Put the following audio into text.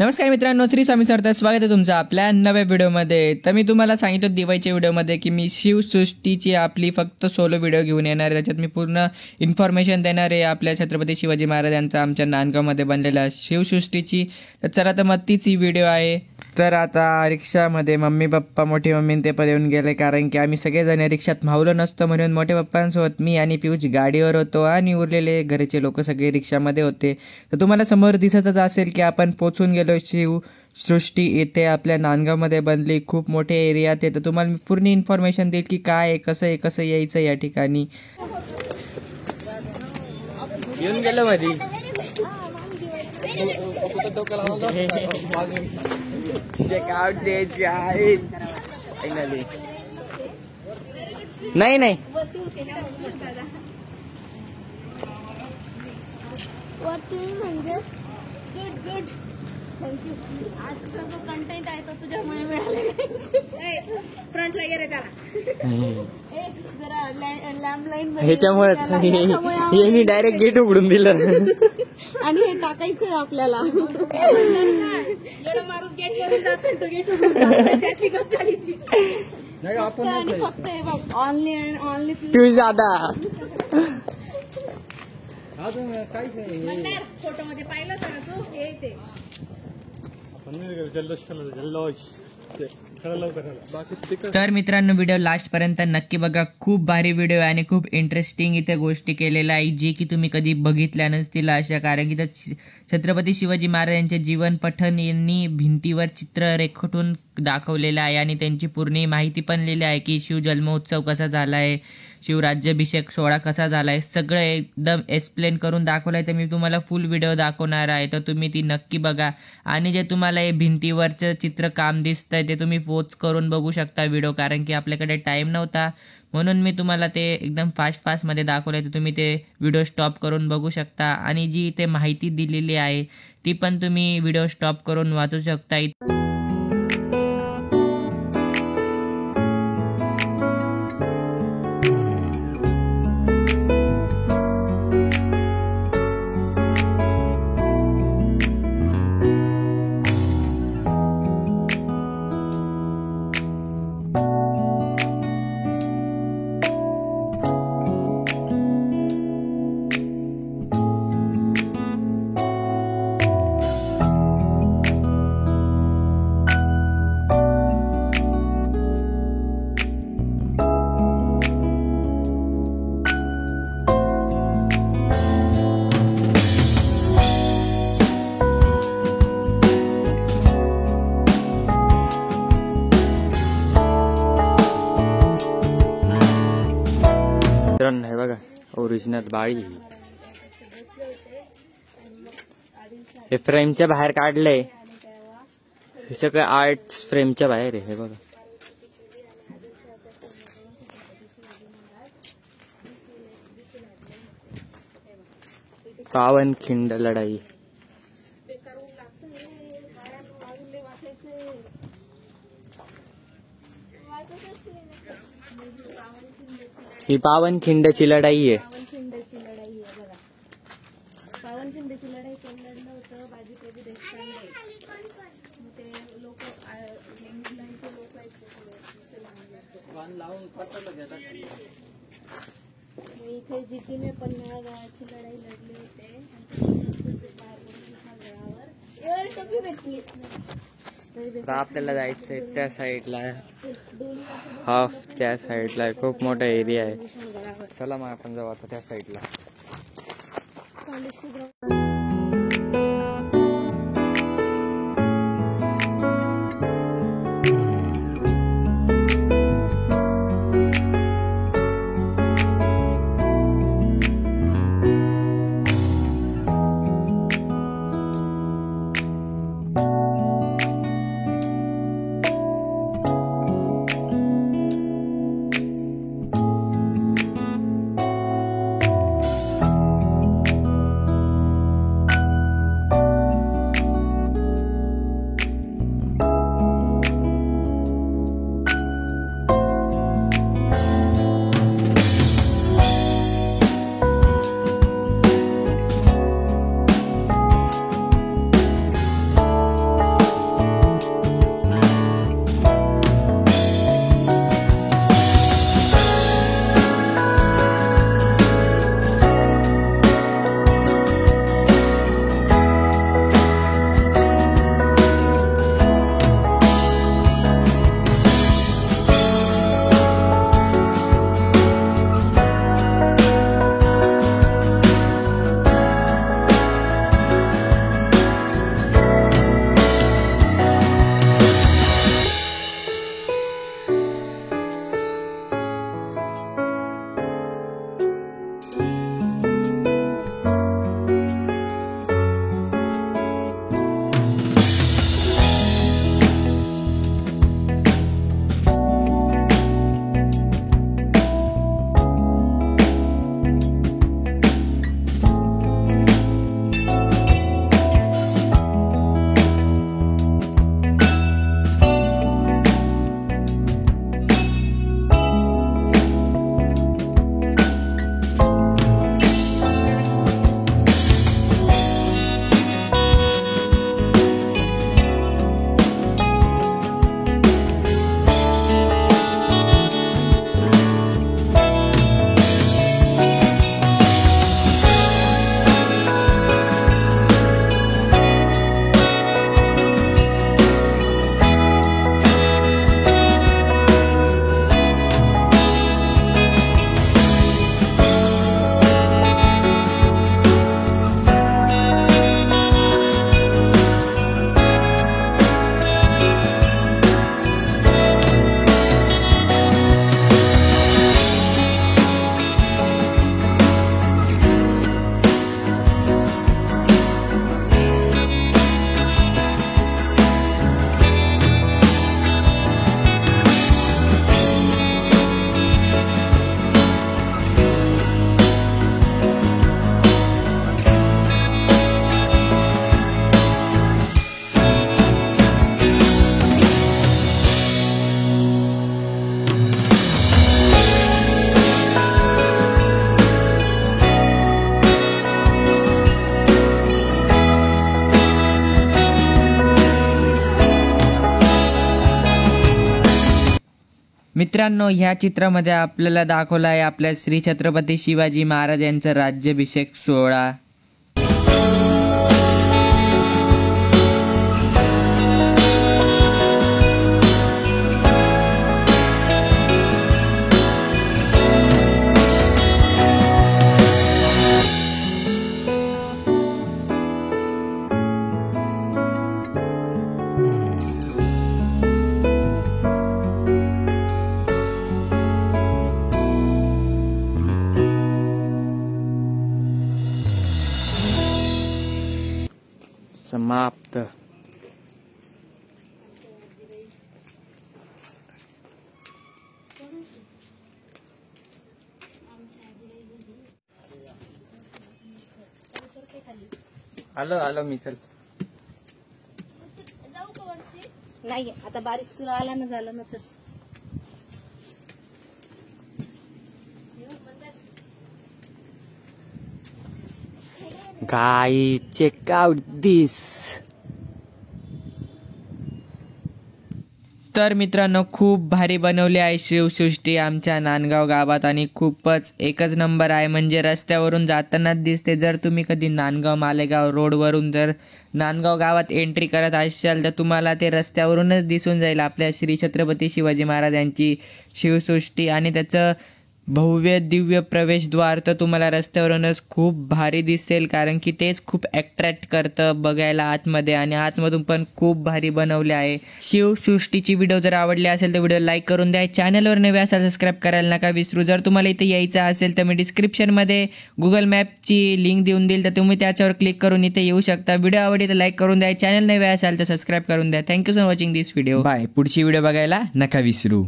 नमस्कार मित्रांनो, श्री स्वामी समर्थ. स्वागत आहे तुमचं आपल्या नव्या व्हिडिओमध्ये. तर मी तुम्हाला सांगितलं दिवाळीच्या व्हिडिओमध्ये की मी शिवसृष्टीची आपली फक्त सोलो व्हिडिओ घेऊन येणार आहे. त्याच्यात मी पूर्ण इन्फॉर्मेशन देणार आहे आपल्या छत्रपती शिवाजी महाराजांचा आमच्या नांदगावमध्ये बनलेल्या शिवसृष्टीची. तर चला तर मग तीच ही व्हिडिओ आहे. तर आता रिक्षामध्ये मम्मी पप्पा मोठी मम्मी ते पण येऊन गेले, कारण की आम्ही सगळेजण रिक्षात मावलो नसतो म्हणून मोठे पप्पांसोबत मी आणि पियुष गाडीवर होतो आणि उरलेले घरचे लोक सगळे रिक्षामध्ये होते. तर तुम्हाला समोर दिसतच असेल की आपण पोचून गेलो. शिवसृष्टी येथे आपल्या नांदगावमध्ये बनली, खूप मोठे एरियात आहे. तर तुम्हाला मी पूर्ण इन्फॉर्मेशन देईल की काय आहे, कसं यायचं या ठिकाणी. येऊन गेलो मध्ये नाही नाही म्हणजे गुड गुड थँक्यू. आजचा जो कंटेंट आहे तो तुझ्यामुळे मिळाले. फ्रंटला गेले त्याला जरा लँडलाईन ह्याच्यामुळेच यांनी डायरेक्ट गेट उघडून दिलं आणि हे टाकायचं आपल्याला. एवढं मारून गेट करून जातो तो गेट उघडून फक्त हे बघ ऑनली अँड ऑनली पियुष दादा. फोटो मध्ये पाहिलं होतं ना तू हे ते. तर मित्रांनो, व्हिडिओ लास्ट पर्यंत नक्की बघा. खूप भारी व्हिडिओ आहे आणि खूप इंटरेस्टिंग इथे गोष्टी केलेल्या आहे जी की तुम्ही कधी बघितल्या नसतील अशा. कारण की त्या छत्रपती शिवाजी महाराजांचे जीवन पठण यांनी भिंतीवर चित्र रेखाटून दाखवलेलं आहे आणि त्यांची पूर्ण माहिती पण लिहिली आहे की शिवजन्मोत्सव कसा झाला आहे, शिवराज्याभिषेक सोहळा कसा झाला आहे, सगळं एकदम एक्सप्लेन करून दाखवलं आहे. तर मी तुम्हाला फुल व्हिडिओ दाखवणार आहे, तर तुम्ही ती नक्की बघा. आणि जे तुम्हाला हे भिंतीवरचं चित्रकाम दिसतंय ते तुम्ही पोच करून बघू शकता व्हिडिओ, कारण की आपल्याकडे टाईम नव्हता म्हणून मी तुम्हाला ते एकदम फास्टमध्ये दाखवलं. तर तुम्ही ते व्हिडिओ स्टॉप करून बघू शकता आणि जी इथे माहिती दिलेली आहे ती पण तुम्ही व्हिडिओ स्टॉप करून वाचू शकता. हे बघा ओरिजिनल बाळी, हे फ्रेमच्या बाहेर काढलंय. हे सगळं आर्ट फ्रेमच्या बाहेर आहे. हे बघा पावनखिंड लढाई. ही पावनखिंडची लढाई आहे. पावनखिंडची लढाई आहे बघा. पावनखिंडची लढाई कोण लढलं होतं? बाजी प्रभू देशपांडे. ते लोक इंग्लंडचे लोक आहेत इथे जितीने पन्हाळगडाची लढाई लढली होते. आपल्याला जायचंय त्या साईडला, हाफ त्या साईडला खूप मोठा एरिया आहे. चला मग आपण जाऊ आता त्या साईडला. मित्रांनो, ह्या चित्रामध्ये आपल्याला दाखवला आहे आपल्या श्री छत्रपती शिवाजी महाराज यांचा राज्याभिषेक सोहळा. समाप्त. आलो मी. चल नाही आता बारीक तुला आला ना, झालं ना. चल Guys, check out this. तर मित्रांनो, खूप भारी बनवली आहे शिवसृष्टी आमच्या नांदगाव गावात आणि खूपच एकच नंबर आहे. म्हणजे रस्त्यावरून जातानाच दिसते. जर तुम्ही कधी नांदगाव मालेगाव रोडवरून जर नांदगाव गावात एंट्री करत असाल तर तुम्हाला ते रस्त्यावरूनच दिसून जाईल आपल्या श्री छत्रपती शिवाजी महाराज यांची शिवसृष्टी आणि त्याचं भव्य दिव्य प्रवेशद्वार तर तुम्हाला रस्त्यावरूनच खूप भारी दिसेल, कारण की तेच खूप अट्रॅक्ट करतं बघायला आतमध्ये आणि आतमधून पण खूप भारी बनवले आहे. शिवसृष्टीची व्हिडिओ जर आवडली असेल तर व्हिडिओ लाईक करून द्या. चॅनलवर नवे असाल सबस्क्राईब करायला नका विसरू. जर तुम्हाला इथे यायचं असेल तर मी डिस्क्रिप्शनमध्ये गुगल मॅपची लिंक देऊन देईल, तर तुम्ही त्याच्यावर क्लिक करून इथे येऊ शकता. व्हिडिओ आवडली तर लाईक करून द्या. चॅनल नवे असाल तर सबस्क्राईब करून द्या. Thank you for watching this video. Bye. पुढची व्हिडिओ बघायला नका विसरू.